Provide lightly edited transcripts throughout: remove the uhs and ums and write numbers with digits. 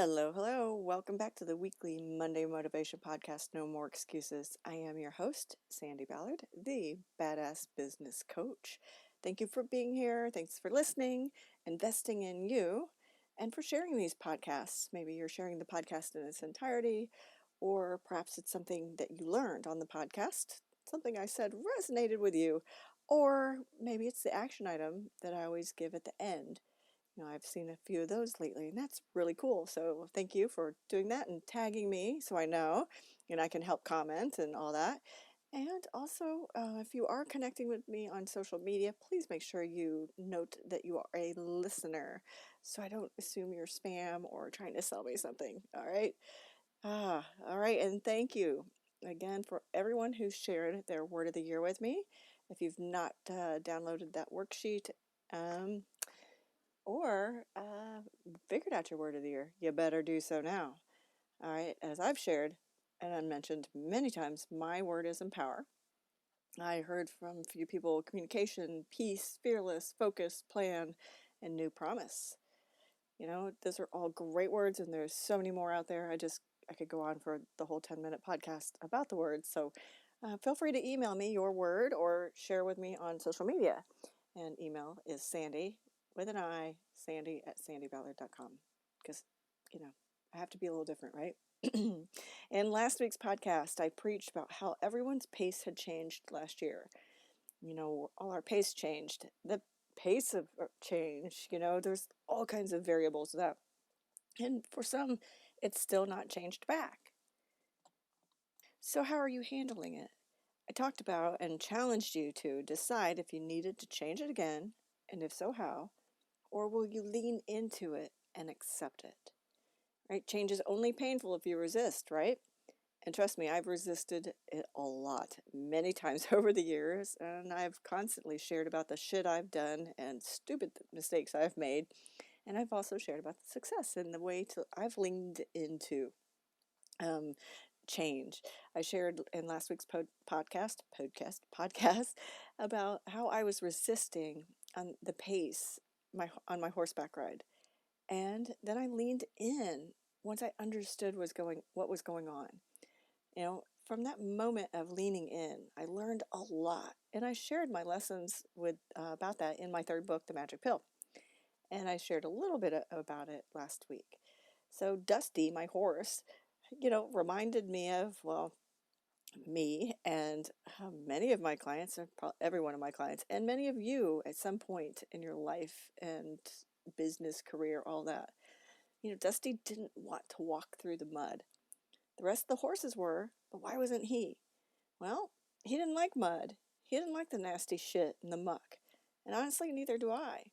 Hello, hello. Welcome back to the weekly Monday Motivation Podcast, No More Excuses. I am your host, Sandi Ballard, the badass business coach. Thank you for being here. Thanks for listening, investing in you, and for sharing these podcasts. Maybe you're sharing the podcast in its entirety, or perhaps it's something that you learned on the podcast, something I said resonated with you, or maybe it's the action item that I always give at the end. I've seen a few of those lately, and that's really cool. So thank you for doing that and tagging me so I know, and I can help comment and all that. And also, if you are connecting with me on social media, please make sure you note that you are a listener so I don't assume you're spam or trying to sell me something. All right. All right. And thank you again for everyone who shared their word of the year with me. If you've not downloaded that worksheet, um, or figured out your word of the year, you better do so now. All right, as I've shared and unmentioned many times, my word is empower. I heard from a few people communication, peace, fearless, focus, plan, and new promise. Those are all great words, and there's so many more out there. I could go on for the whole 10-minute podcast about the words. So feel free to email me your word or share with me on social media. And email is Sandi with an I, Sandi at sandiballard.com. Because, I have to be a little different, right? In last week's podcast, I preached about how everyone's pace had changed last year. All our pace changed. The pace of change, there's all kinds of variables to that. And for some, it's still not changed back. So how are you handling it? I talked about and challenged you to decide if you needed to change it again, and if so, how, or will you lean into it and accept it? Right? Change is only painful if you resist, right? And trust me, I've resisted it a lot, many times over the years, and I've constantly shared about the shit I've done and stupid mistakes I've made, and I've also shared about the success and the way I've leaned into change. I shared in last week's podcast about how I was resisting on the pace on my horseback ride, and then I leaned in once I understood what was going on. From that moment of leaning in, I learned a lot, and I shared my lessons about that in my third book, The Magic Pill, and I shared a little bit about it last week. So Dusty, my horse, reminded me of, well, me and many of my clients, or every one of my clients, and many of you at some point in your life and business career, all that. Dusty didn't want to walk through the mud. The rest of the horses were, but why wasn't he? Well, he didn't like mud. He didn't like the nasty shit and the muck. And honestly, neither do I.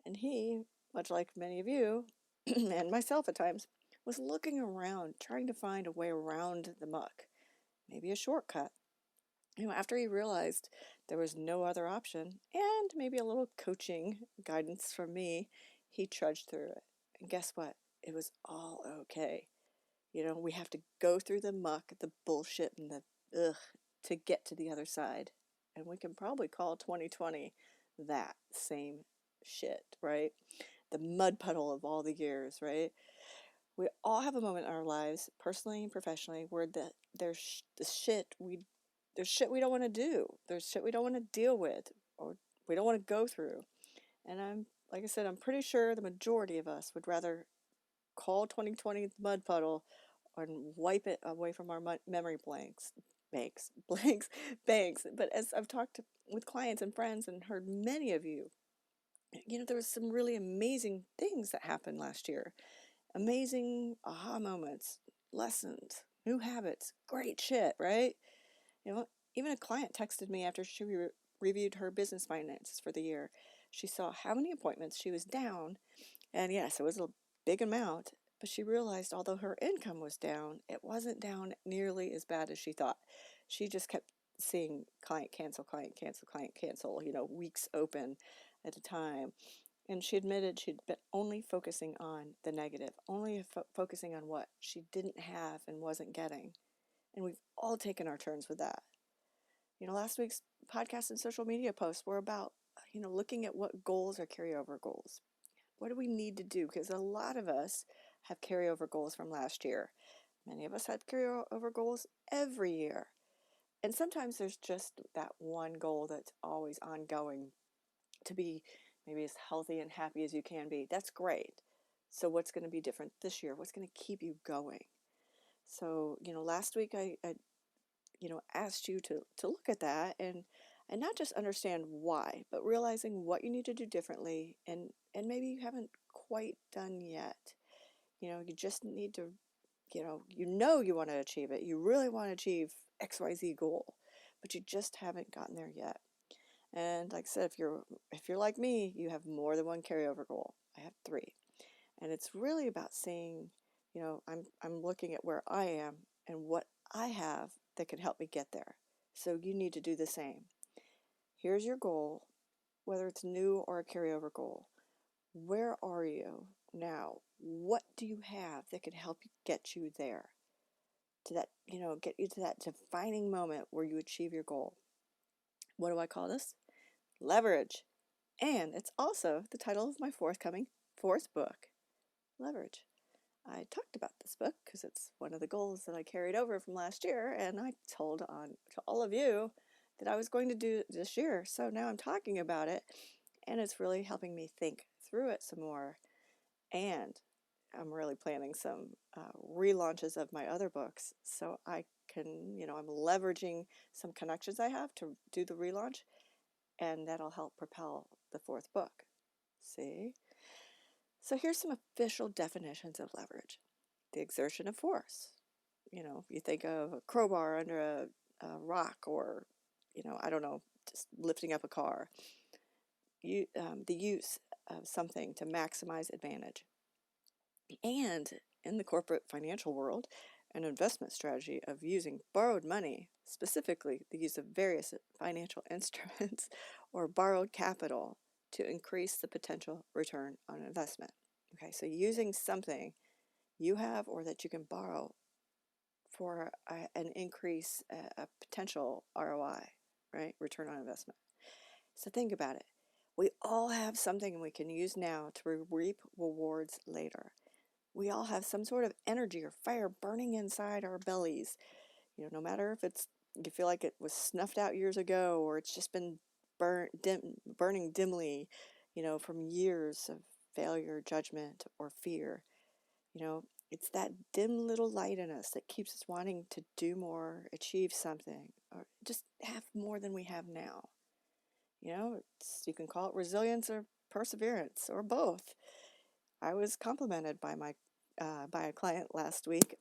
And he, much like many of you, and myself at times, was looking around, trying to find a way around the muck, maybe a shortcut. After he realized there was no other option, and maybe a little coaching guidance from me, he trudged through it. And guess what? It was all okay. We have to go through the muck, the bullshit, and the ugh to get to the other side. And we can probably call 2020 that same shit, right? The mud puddle of all the years, right? We all have a moment in our lives, personally and professionally, where there's shit we don't want to do. There's shit we don't want to deal with, or we don't want to go through. And like I said, I'm pretty sure the majority of us would rather call 2020 the mud puddle and wipe it away from our memory banks. But as I've talked with clients and friends and heard many of you, there was some really amazing things that happened last year. Amazing aha moments, lessons, new habits, great shit, right? Even a client texted me after she reviewed her business finances for the year. She saw how many appointments she was down, and yes, it was a big amount, but she realized although her income was down, it wasn't down nearly as bad as she thought. She just kept seeing client cancel, weeks open at a time. And she admitted she'd been only focusing on the negative, only focusing on what she didn't have and wasn't getting. And we've all taken our turns with that. Last week's podcast and social media posts were about, looking at what goals are carryover goals. What do we need to do? Because a lot of us have carryover goals from last year. Many of us have carryover goals every year. And sometimes there's just that one goal that's always ongoing to be maybe as healthy and happy as you can be. That's great. So what's going to be different this year? What's going to keep you going? So, last week I asked you to look at that and not just understand why, but realizing what you need to do differently and maybe you haven't quite done yet. You just need to, you want to achieve it. You really want to achieve XYZ goal, but you just haven't gotten there yet. And like I said, if you're like me, you have more than one carryover goal. I have 3. And it's really about seeing, I'm looking at where I am and what I have that can help me get there. So you need to do the same. Here's your goal, whether it's new or a carryover goal. Where are you now? What do you have that can help get you there? To that, get you to that defining moment where you achieve your goal. What do I call this? Leverage. And it's also the title of my forthcoming 4th book, Leverage. I talked about this book because it's one of the goals that I carried over from last year, and I told on to all of you that I was going to do this year. So now I'm talking about it, and it's really helping me think through it some more. And I'm really planning some relaunches of my other books, so I can, I'm leveraging some connections I have to do the relaunch, and that'll help propel the 4th book. See? So here's some official definitions of leverage. The exertion of force. You think of a crowbar under a rock or, I don't know, just lifting up a car. The use of something to maximize advantage. And in the corporate financial world, an investment strategy of using borrowed money, specifically the use of various financial instruments or borrowed capital to increase the potential return on investment. Okay, so using something you have or that you can borrow for an increase, a potential ROI, right? Return on investment. So think about it. We all have something we can use now to reap rewards later. We all have some sort of energy or fire burning inside our bellies. No matter if you feel like it was snuffed out years ago or it's just been burning dimly, from years of failure, judgment, or fear. It's that dim little light in us that keeps us wanting to do more, achieve something, or just have more than we have now. You can call it resilience or perseverance or both. I was complimented by a client last week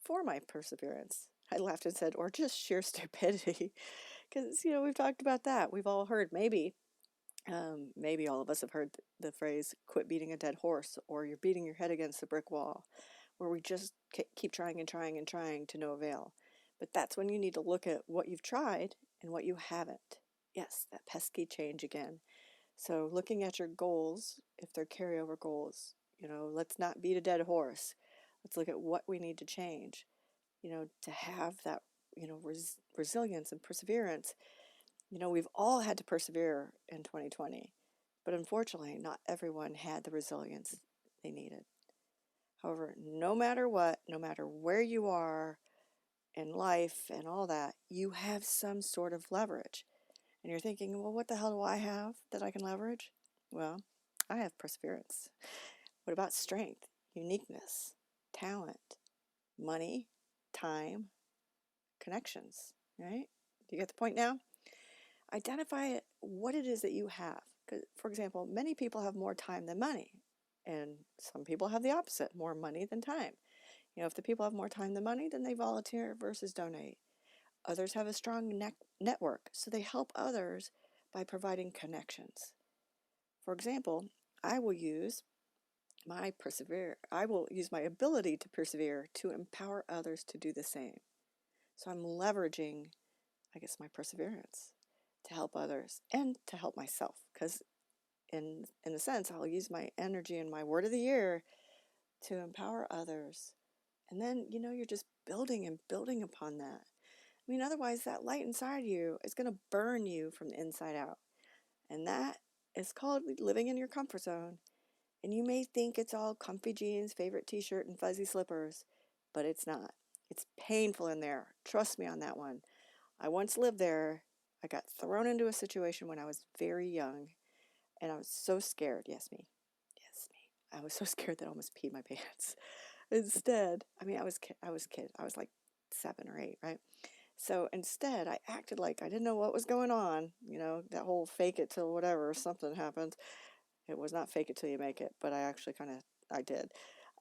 for my perseverance. I laughed and said, or just sheer stupidity, because we've talked about that. We've all heard maybe all of us have heard the phrase "quit beating a dead horse," or "you're beating your head against a brick wall," where we just keep trying and trying and trying to no avail. But that's when you need to look at what you've tried and what you haven't. Yes, that pesky change again. So looking at your goals, if they're carryover goals, let's not beat a dead horse. Let's look at what we need to change, to have that, resilience and perseverance. We've all had to persevere in 2020, but unfortunately, not everyone had the resilience they needed. However, no matter what, no matter where you are in life and all that, you have some sort of leverage. And you're thinking, well, what the hell do I have that I can leverage? Well, I have perseverance. What about strength, uniqueness, talent, money, time, connections, right? Do you get the point now? Identify what it is that you have. For example, many people have more time than money, and some people have the opposite, more money than time. If the people have more time than money, then they volunteer versus donate. Others have a strong network, so they help others by providing connections. For example, I will use my ability to persevere to empower others to do the same. So I'm leveraging, my perseverance to help others and to help myself, because in a sense, I'll use my energy and my word of the year to empower others. And then, you're just building and building upon that. Otherwise that light inside you is going to burn you from the inside out. And that is called living in your comfort zone. And you may think it's all comfy jeans, favorite t-shirt, and fuzzy slippers, but it's not. It's painful in there. Trust me on that one. I once lived there. I got thrown into a situation when I was very young, and I was so scared. Yes, me. Yes, me. I was so scared that I almost peed my pants. Instead, I mean, I was a kid. I was like 7 or 8, right? So instead, I acted like I didn't know what was going on. You know, that whole fake it till whatever, something happens. It was not fake it till you make it, but I actually I did.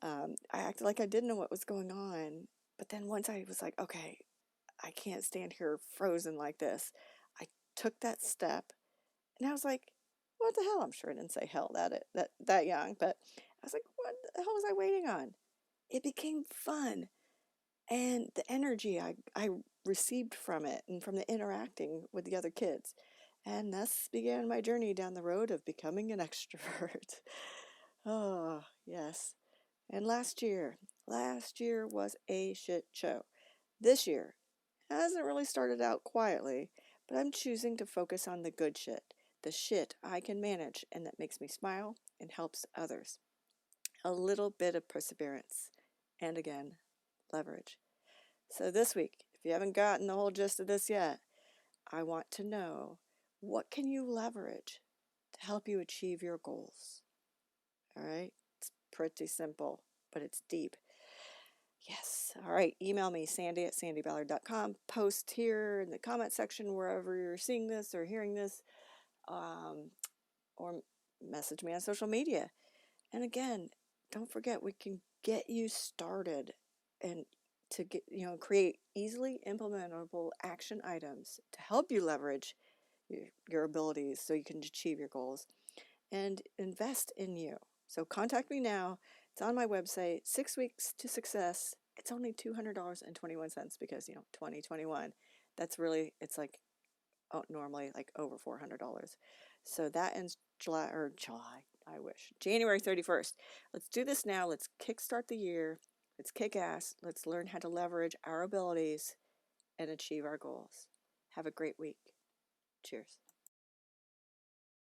I acted like I didn't know what was going on. But then once I was like, okay, I can't stand here frozen like this, I took that step and I was like, what the hell? I'm sure I didn't say hell that young, but I was like, what the hell was I waiting on? It became fun. And the energy I received from it and from the interacting with the other kids. And thus began my journey down the road of becoming an extrovert. Oh, yes. And last year was a shit show. This year hasn't really started out quietly, but I'm choosing to focus on the good shit, the shit I can manage and that makes me smile and helps others. A little bit of perseverance. And again, leverage. So this week, if you haven't gotten the whole gist of this yet, I want to know, what can you leverage to help you achieve your goals? All right? It's pretty simple, but it's deep. Yes. All right. Email me, Sandi@sandiballard.com. Post here in the comment section wherever you're seeing this or hearing this, um, or message me on social media. And again, don't forget, we can get you started and to get, create easily implementable action items to help you leverage your abilities so you can achieve your goals and invest in you. So contact me now. It's on my website, 6 Weeks to Success. It's only $200.21 because, 2021. That's really, it's like normally like over $400. So that ends I wish, January 31st. Let's do this now. Let's kickstart the year. Let's kick ass. Let's learn how to leverage our abilities and achieve our goals. Have a great week. Cheers.